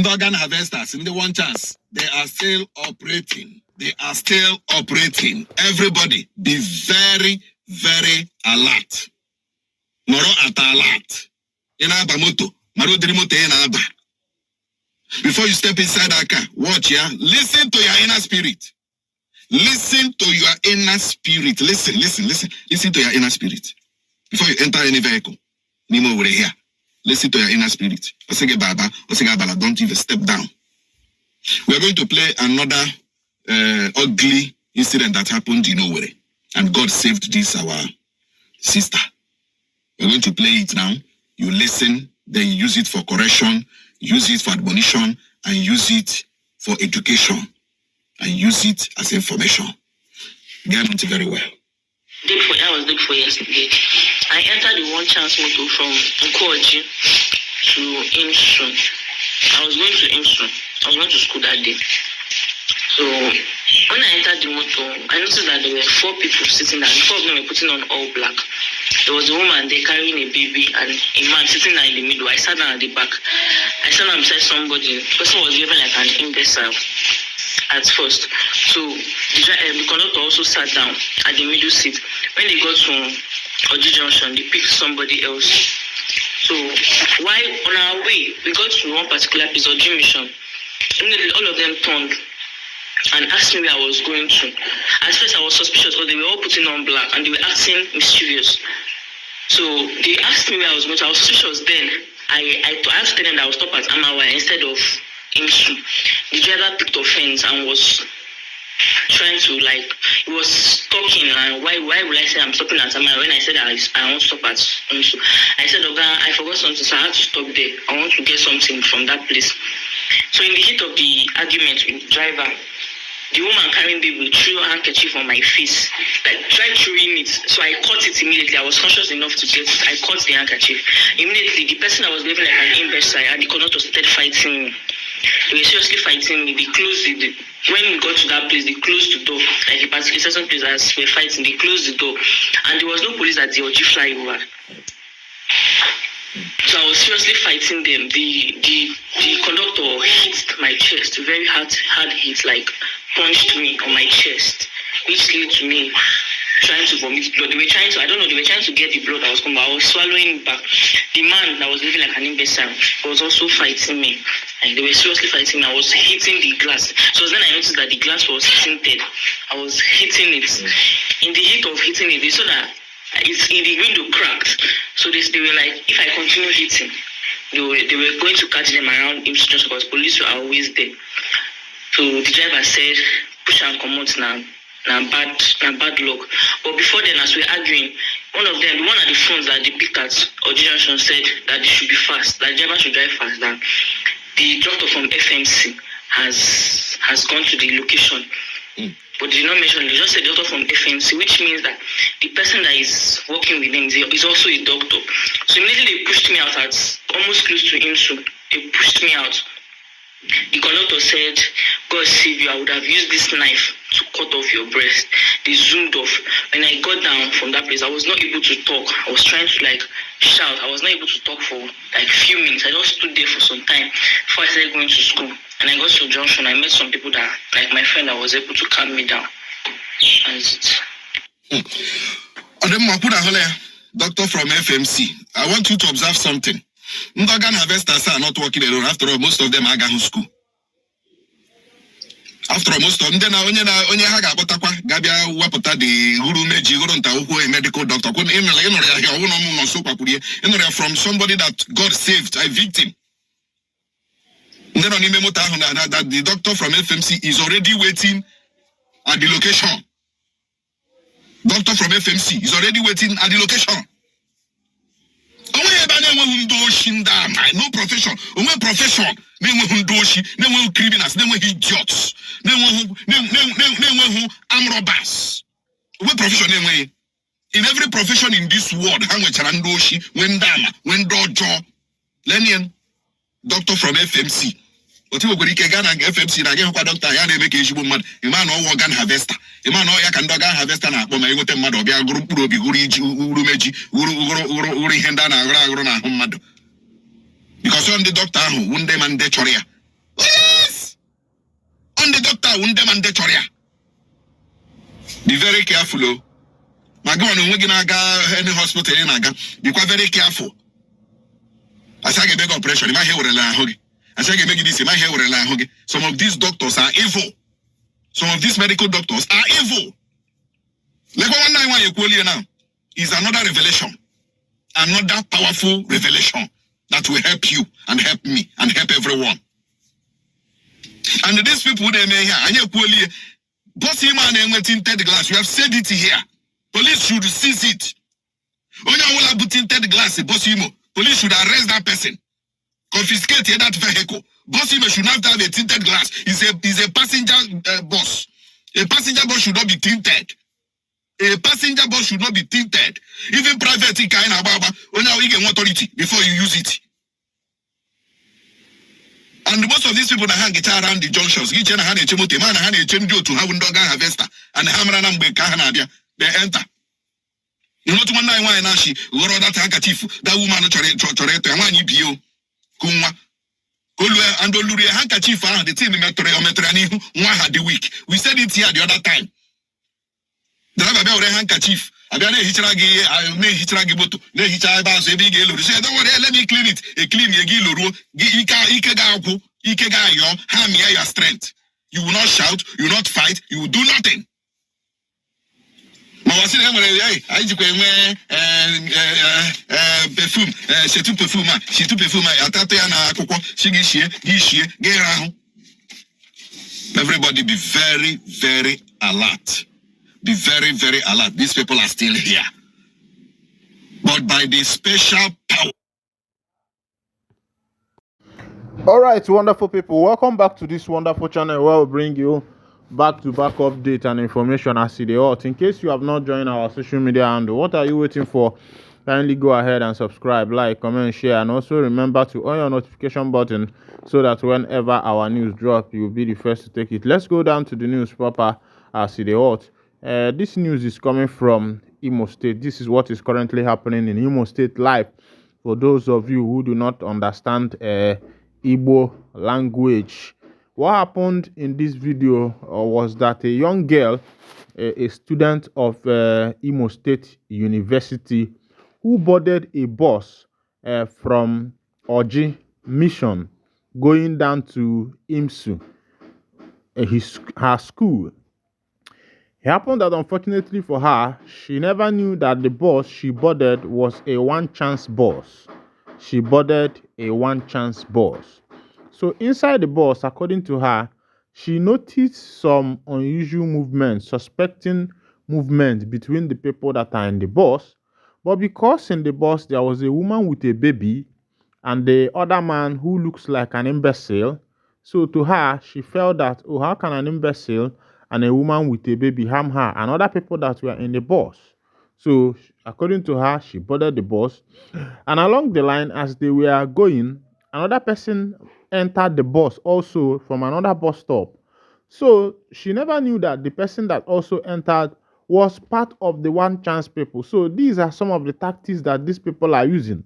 Organ harvesters in the one chance, they are still operating. They are still operating. Everybody be very, very alert. Moro at alert. Inaba moto. Maro dirimote inaba. Before you step inside that car, watch ya. Listen to your inner spirit. Listen to your inner spirit. Listen. Listen to your inner spirit. Before you enter any vehicle. Nimo over here. Listen to your inner spirit. Osege Baba, Osege Bala, don't even step down. We are going to play another ugly incident that happened in Owerri. And God saved this, our sister. We're going to play it now. You listen, then you use it for correction, use it for admonition, and use it for education, and use it as information. Get it very well. That was day before yesterday. I entered the one chance motor from Nkoji to Imsun. I was going to Imsun. I was going to school that day. So when I entered the motor, I noticed that there were 4 people sitting there. 4 of them were putting on all black. There was a woman there carrying a baby and a man sitting there in the middle. I sat down at the back. I sat down beside somebody. The person was given like an imbecile at first. So the conductor also sat down at the middle seat. When they got to Oji Junction, they picked somebody else. So while on our way, we got to one particular place, Oji Mission. All of them turned and asked me where I was going to. At first I was suspicious because they were all putting on black and they were acting mischievous. So they asked me where I was going to. I was suspicious then. I asked them that I would stop at Amawa instead of Imsu. The driver picked offense and was trying to he was talking and why will I say I'm stopping at Amawa when I said I won't stop at Imsu. I said, Oga, I forgot something, so I had to stop there. I want to get something from that place. So in the heat of the argument with the driver, the woman carrying baby threw a handkerchief on my face, tried throwing it. So I caught it immediately. I was conscious enough to get it. I caught the handkerchief. Immediately, the person that was living like an imbecile and the conductor started fighting me. They were seriously fighting me. They closed when we got to that place, they closed the door. Like a certain place as we were fighting, they closed the door. And there was no police at the Oji flyover. So I was seriously fighting them. The conductor hit my chest, very hard hit, punched me on my chest, which led to me trying to vomit blood. They were trying to get the blood that was coming, but I was swallowing it back. The man that was living like an imbecile was also fighting me. They were seriously fighting me. I was hitting the glass. So then I noticed that the glass was tinted. I was hitting it. In the heat of hitting it, they saw that the window cracked. So they were like, if I continue hitting, they were going to catch them around Imsu just because police were always there. So the driver said, push and come out now. Bad luck. But before then, as we were arguing, one of them, the one at the front that they picked at Oji Junction said that they should be fast, that the driver should drive fast. That the doctor from FMC has gone to the location. But they did not mention, they just said doctor from FMC, which means that the person that is working with them is also a doctor. So immediately they pushed me out at almost close to Imsu. They pushed me out. The conductor said, God save you, I would have used this knife to cut off your breast. They zoomed off. When I got down from that place, I was not able to talk. I was trying to shout. I was not able to talk for a few minutes. I just stood there for some time before I started going to school. And I got to the junction. I met some people that, like my friend, that was able to calm me down. That's it. Doctor from FMC, I want you to observe something. Organ harvesters are not working alone. After all, most of them are going to school. After all, most of them, then onye ha ga-akpọtakwa gabia wepụta the guru meji guru nta ukwu a medical doctor. From somebody that God saved, a victim. Then on that the doctor from FMC is already waiting at the location. Doctor from FMC is already waiting at the location. No profession. No profession. No criminals. No idiots. No armed robbers. No profession. In every profession in this world, when dojo, Lenin, doctor from FMC. But you go to FMC, I get a doctor. I make a man. A man no organ harvester. A man no ya can organ harvester na. But my go to mad obi aguru puro bi guru meji guru henda na aguru na mad. Because on the doctor who one day man de choria. Be very careful, oh. My God, when we go any hospital in Naga, be quite very careful. I say I beg operation, my hair will rely. I say I make this, my hair will rely. Some of these doctors are evil. Some of these medical doctors are evil. Like one you now is another revelation, another powerful revelation that will help you and help me and help everyone. And these people they may hear, and you bossy man and tinted glass. You have said it here. Police should seize it. Onya will have tinted glass. Bossy mo. Police should arrest that person, confiscate that vehicle. Bossy mo should not have a tinted glass. He's a passenger bus. A passenger bus should not be tinted. A passenger bus should not be tinted. Even private kind of Onya will get authority before you use it. And most of these people that hang it around the junctions, each and hand a chimote, man, hand a chenjo to have dog harvester, and Hamranam Bekahanadia, they enter. You know, to one night, why Nashi, or that handkerchief, that woman, Torette, and one EPO, Kuma, Gulu, and Luria handkerchief, the team metrani, one had the week. We said it here the other time. The Rabba handkerchief. I may hitragi boto. Ne hichaba se big elu. Say don't worry, let me clean it. A clean yegiluru. Ikega yo. Hamia your strength. You will not shout. You will not fight. You will do nothing. Mawasi na mwere yai. Aiji kwe perfume. Shetu perfume. Shetu perfume. Atato ya na koko. Gishie. Gerahu. Everybody be very, very alert. Be very, very alert. These people are still here. But by the special power. All right, wonderful people. Welcome back to this wonderful channel where we bring you back-to-back update and information as they ought. In case you have not joined our social media handle, what are you waiting for? Kindly go ahead and subscribe, like, comment, share, and also remember to on your notification button so that whenever our news drop, you will be the first to take it. Let's go down to the news proper as they ought. This news is coming from Imo State. This is what is currently happening in Imo State live. For those of you who do not understand Igbo language, what happened in this video was that a young girl, a student of Imo State University, who boarded a bus from Oji Mission going down to IMSU, her school. It happened that unfortunately for her, she never knew that the bus she boarded was a one-chance bus. She boarded a one-chance bus. So inside the bus, according to her, she noticed some unusual movement, suspecting movement between the people that are in the bus. But because in the bus there was a woman with a baby and the other man who looks like an imbecile, so to her, she felt that, oh, how can an imbecile and a woman with a baby harm her and other people that were in the bus? So according to her, she boarded the bus, and along the line as they were going, another person entered the bus also from another bus stop. So she never knew that the person that also entered was part of the one chance people. So these are some of the tactics that these people are using.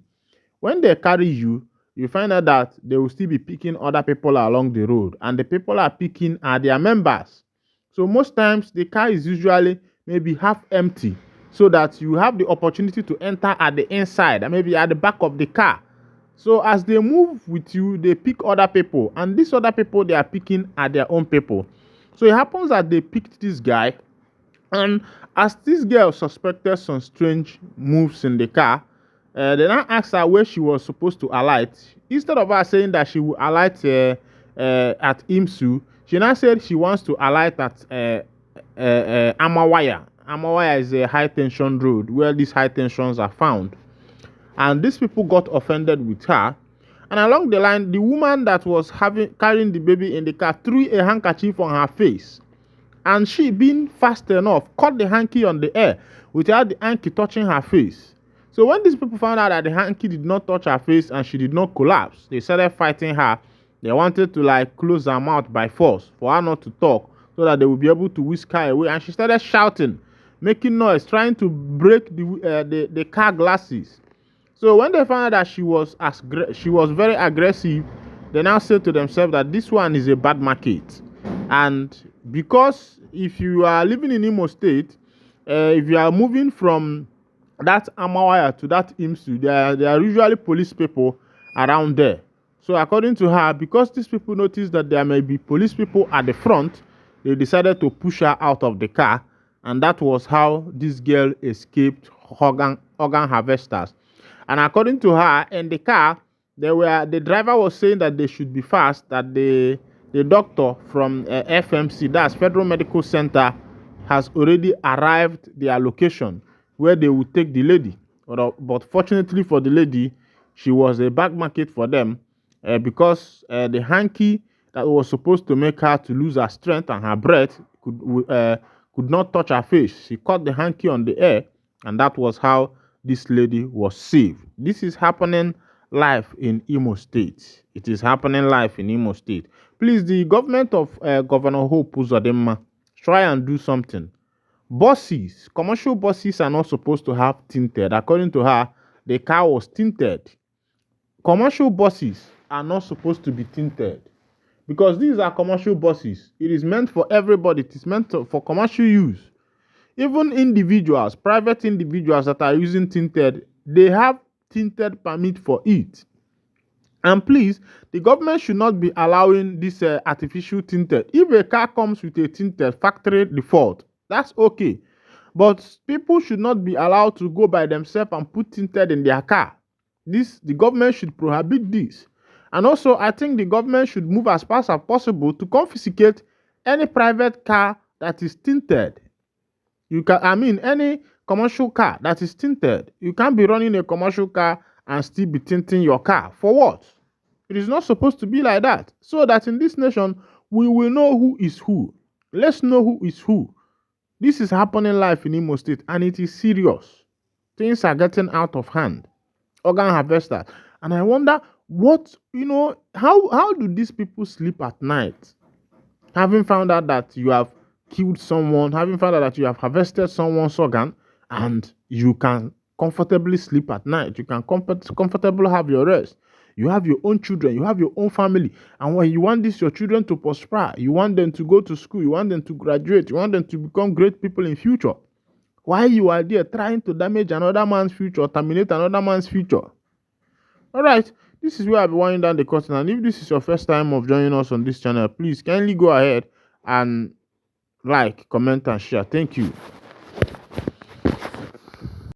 When they carry you, you find out that they will still be picking other people along the road, and the people are picking are their members. So most times the car is usually maybe half empty, so that you have the opportunity to enter at the inside and maybe at the back of the car. So as they move with you, they pick other people, and these other people they are picking are their own people. So it happens that they picked this guy, and as this girl suspected some strange moves in the car, they now asked her where she was supposed to alight. Instead of her saying that she would alight at IMSU, she now said she wants to alight at Amawaya. Amawaya is a high tension road where these high tensions are found. And these people got offended with her. And along the line, the woman that was carrying the baby in the car threw a handkerchief on her face. And she, being fast enough, caught the hanky on the air without the hanky touching her face. So when these people found out that the hanky did not touch her face and she did not collapse, they started fighting her. They wanted to close her mouth by force for her not to talk so that they would be able to whisk her away. And she started shouting, making noise, trying to break the car glasses. So when they found out that she was very aggressive, they now said to themselves that this one is a bad market. And because if you are living in Imo State, if you are moving from that Amawaya to that IMSU, there are usually police people around there. So according to her, because these people noticed that there may be police people at the front, they decided to push her out of the car, and that was how this girl escaped organ harvesters. And according to her, in the car, the driver was saying that they should be fast, that the doctor from FMC, that's Federal Medical Center, has already arrived their location where they will take the lady. But fortunately for the lady, she was a back market for them, because the hanky that was supposed to make her to lose her strength and her breath could not touch her face. She caught the hanky on the air, and that was how this lady was saved. This is happening live in Imo State. It is happening live in Imo State. Please, the government of Governor Hope Uzodimma, try and do something. Buses, commercial buses are not supposed to have tinted. According to her, the car was tinted. Commercial buses are not supposed to be tinted because these are commercial buses. It is meant for everybody. It is meant for commercial use. Even individuals, private individuals that are using tinted, they have tinted permit for it. And please, the government should not be allowing this artificial tinted. If a car comes with a tinted factory default, that's okay. But people should not be allowed to go by themselves and put tinted in their car. The government should prohibit this. And also, I think the government should move as fast as possible to confiscate any private car that is tinted. Any commercial car that is tinted. You can't be running a commercial car and still be tinting your car. For what? It is not supposed to be like that. So that in this nation, we will know who is who. Let's know who is who. This is happening live in Imo State, and it is serious. Things are getting out of hand. Organ harvester. And I wonder how do these people sleep at night? Having found out that you have killed someone, having found out that you have harvested someone's organ, and you can comfortably sleep at night. You can comfortably have your rest. You have your own children, you have your own family, and when you want your children to prosper, you want them to go to school, you want them to graduate, you want them to become great people in future. Why you are there trying to damage another man's future, terminate another man's future? All right, this is where I'll be winding down the curtain. And if this is your first time of joining us on this channel, please kindly go ahead and like, comment, and share. Thank you.